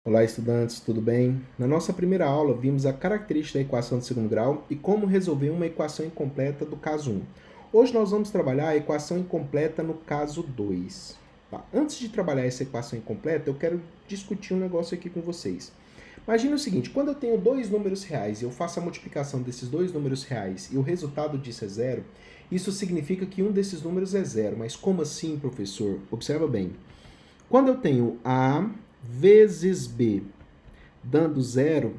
Olá, estudantes, tudo bem? Na nossa primeira aula, vimos a característica da equação de segundo grau e como resolver uma equação incompleta do caso 1. Hoje nós vamos trabalhar a equação incompleta no caso 2. Tá? Antes de trabalhar essa equação incompleta, eu quero discutir um negócio aqui com vocês. Imagina o seguinte, quando eu tenho dois números reais e eu faço a multiplicação desses dois números reais e o resultado disso é zero, isso significa que um desses números é zero. Mas como assim, professor? Observa bem. Quando eu tenho A vezes B dando zero,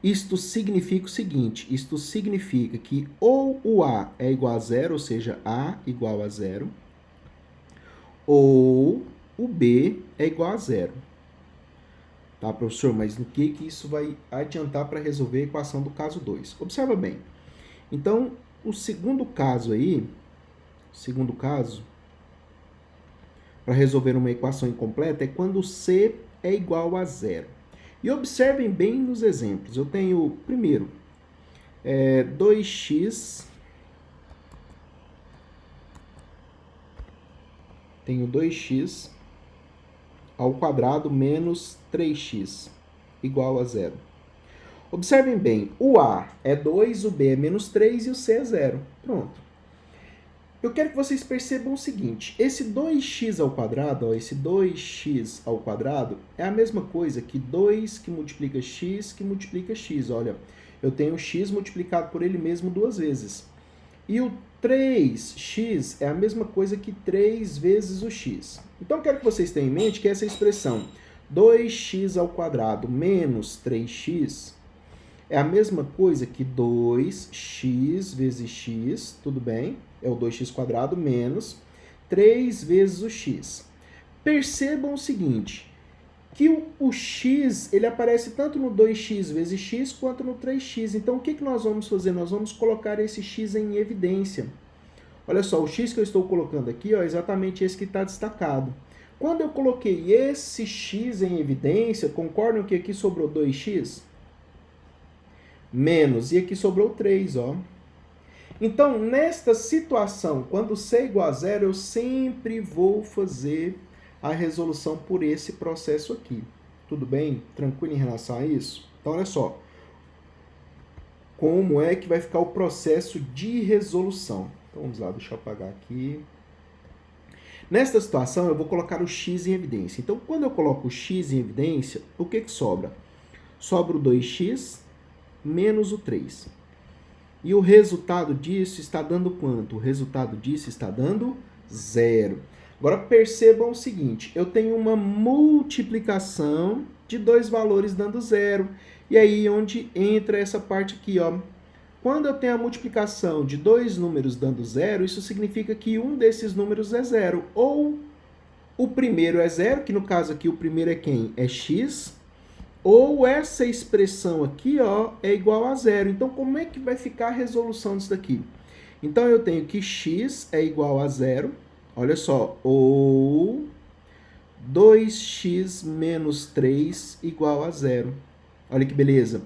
isto significa o seguinte, isto significa que ou o A é igual a zero, ou seja, A igual a zero, ou o B é igual a zero. Tá, professor? Mas no que isso vai adiantar para resolver a equação do caso 2? Observa bem. Então, o segundo caso, para resolver uma equação incompleta, é quando C é igual a zero. E observem bem nos exemplos. Eu tenho, primeiro, 2x. Tenho 2x ao quadrado menos 3x igual a zero. Observem bem, o A é 2, o B é menos 3 e o C é zero. Pronto. Eu quero que vocês percebam o seguinte, esse 2x ao quadrado, ó, esse 2x ao quadrado é a mesma coisa que 2 que multiplica x. Olha, eu tenho x multiplicado por ele mesmo duas vezes. E o 3x é a mesma coisa que 3 vezes o x. Então, eu quero que vocês tenham em mente que essa expressão 2x ao quadrado menos 3x é a mesma coisa que 2x vezes x, tudo bem? É o 2x quadrado menos 3 vezes o x. Percebam o seguinte, que o x ele aparece tanto no 2x vezes x quanto no 3x. Então, o que nós vamos fazer? Nós vamos colocar esse x em evidência. Olha só, o x que eu estou colocando aqui ó, é exatamente esse que está destacado. Quando eu coloquei esse x em evidência, concordam que aqui sobrou 2x? Menos, e aqui sobrou 3, ó. Então, nesta situação, quando C é igual a zero, eu sempre vou fazer a resolução por esse processo aqui. Tudo bem? Tranquilo em relação a isso? Então, olha só. Como é que vai ficar o processo de resolução? Então, vamos lá, deixa eu apagar aqui. Nesta situação, eu vou colocar o x em evidência. Então, quando eu coloco o x em evidência, o que sobra? Sobra o 2x menos o 3. E o resultado disso está dando quanto? O resultado disso está dando zero. Agora percebam o seguinte, eu tenho uma multiplicação de dois valores dando zero. E aí onde entra essa parte aqui, ó. Quando eu tenho a multiplicação de dois números dando zero, isso significa que um desses números é zero. Ou o primeiro é zero, que no caso aqui o primeiro é quem? É x. Ou essa expressão aqui ó, é igual a zero. Então, como é que vai ficar a resolução disso daqui? Então, eu tenho que x é igual a zero. Olha só, ou 2x menos 3 igual a zero. Olha que beleza.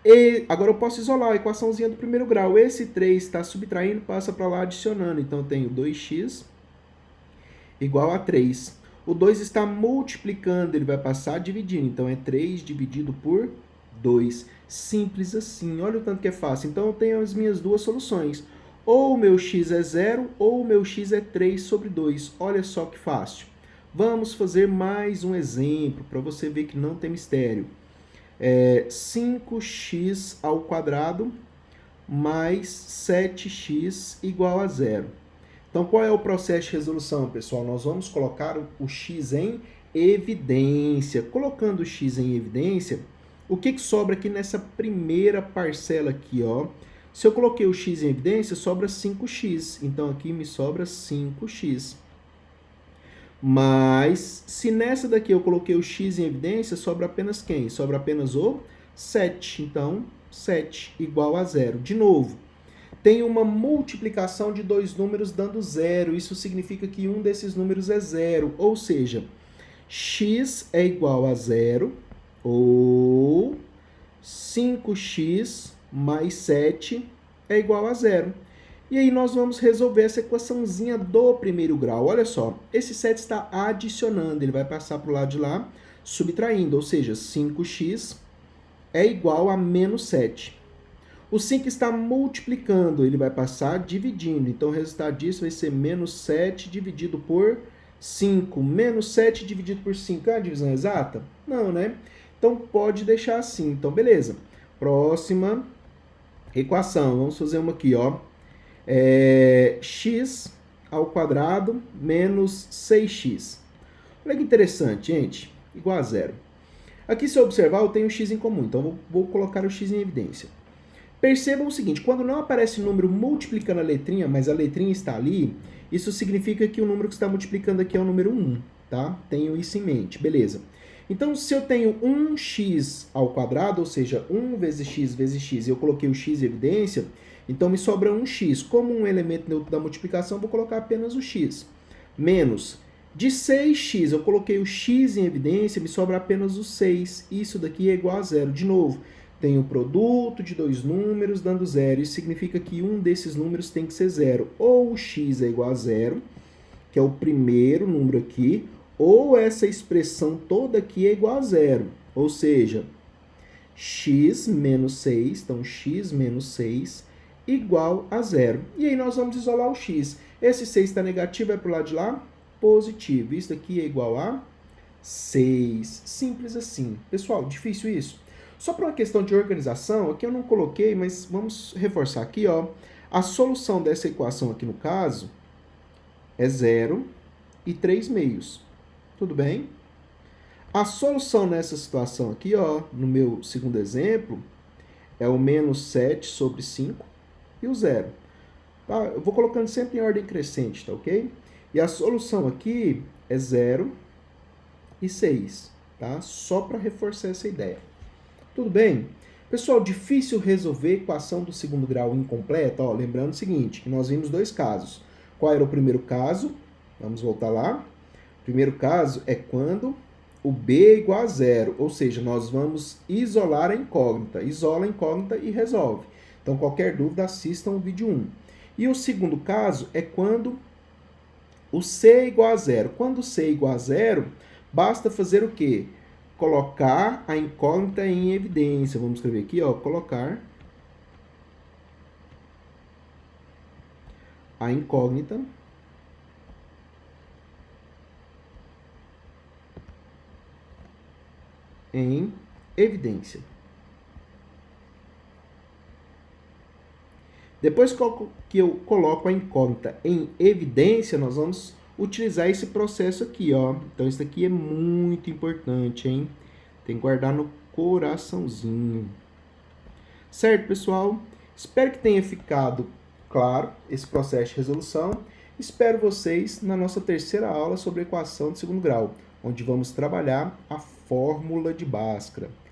E agora eu posso isolar a equaçãozinha do primeiro grau. Esse 3 está subtraindo, passa para lá adicionando. Então, eu tenho 2x igual a 3. O 2 está multiplicando, ele vai passar dividindo. Então, é 3 dividido por 2. Simples assim. Olha o tanto que é fácil. Então, eu tenho as minhas duas soluções. Ou o meu x é 0, ou o meu x é 3 sobre 2. Olha só que fácil. Vamos fazer mais um exemplo, para você ver que não tem mistério. 5x ao quadrado mais 7x igual a 0. Então, qual é o processo de resolução, pessoal? Nós vamos colocar o x em evidência. Colocando o x em evidência, o que sobra aqui nessa primeira parcela aqui, ó? Se eu coloquei o x em evidência, sobra 5x. Então, aqui me sobra 5x. Mas, se nessa daqui eu coloquei o x em evidência, sobra apenas quem? Sobra apenas o 7. Então, 7 igual a 0. De novo, tem uma multiplicação de dois números dando zero. Isso significa que um desses números é zero. Ou seja, x é igual a zero ou 5x mais 7 é igual a zero. E aí nós vamos resolver essa equaçãozinha do primeiro grau. Olha só, esse 7 está adicionando, ele vai passar para o lado de lá. subtraindo, ou seja, 5x é igual a menos 7. O 5 está multiplicando, ele vai passar dividindo. Então, o resultado disso vai ser menos 7 dividido por 5. Menos 7 dividido por 5 é a divisão exata? Não, né? Então, pode deixar assim. Então, beleza. Próxima equação. Vamos fazer uma aqui, ó. X ao quadrado menos 6x. Olha que interessante, gente. Igual a zero. Aqui, se eu observar, eu tenho x em comum. Então, vou colocar o x em evidência. Percebam o seguinte, quando não aparece número multiplicando a letrinha, mas a letrinha está ali, isso significa que o número que está multiplicando aqui é o número 1, tá? Tenho isso em mente, beleza. Então, se eu tenho 1x ao quadrado, ou seja, 1 vezes x, e eu coloquei o x em evidência, então me sobra 1x. Como um elemento neutro da multiplicação, vou colocar apenas o x. Menos, de 6x, eu coloquei o x em evidência, me sobra apenas o 6. Isso daqui é igual a zero. De novo, tem o produto de dois números dando zero. Isso significa que um desses números tem que ser zero. Ou o x é igual a zero, que é o primeiro número aqui, ou essa expressão toda aqui é igual a zero. Ou seja, x menos 6, então x menos 6 igual a zero. E aí nós vamos isolar o x. Esse 6 está negativo, é para o lado de lá? Positivo. Isso aqui é igual a 6. Simples assim. Pessoal, difícil isso? Só para uma questão de organização, aqui eu não coloquei, mas vamos reforçar aqui, ó. A solução dessa equação aqui no caso é 0 e 3 meios. Tudo bem? A solução nessa situação aqui, ó, no meu segundo exemplo, é o menos 7 sobre 5 e o 0. Tá? Eu vou colocando sempre em ordem crescente, tá ok? E a solução aqui é 0 e 6, tá? Só para reforçar essa ideia. Tudo bem? Pessoal, difícil resolver equação do segundo grau incompleta? Ó, lembrando o seguinte, que nós vimos dois casos. Qual era o primeiro caso? Vamos voltar lá. O primeiro caso é quando o b é igual a zero, ou seja, nós vamos isolar a incógnita. Isola a incógnita e resolve. Então, qualquer dúvida, assistam o vídeo 1. E o segundo caso é quando o c é igual a zero. Quando o c é igual a zero, basta fazer o quê? Colocar a incógnita em evidência. Vamos escrever aqui, ó, colocar a incógnita em evidência. Depois que eu coloco a incógnita em evidência, nós vamos utilizar esse processo aqui, ó. Então, isso aqui é muito importante, hein? Tem que guardar no coraçãozinho. Certo, pessoal? Espero que tenha ficado claro esse processo de resolução. Espero vocês na nossa terceira aula sobre equação de segundo grau, onde vamos trabalhar a fórmula de Bhaskara.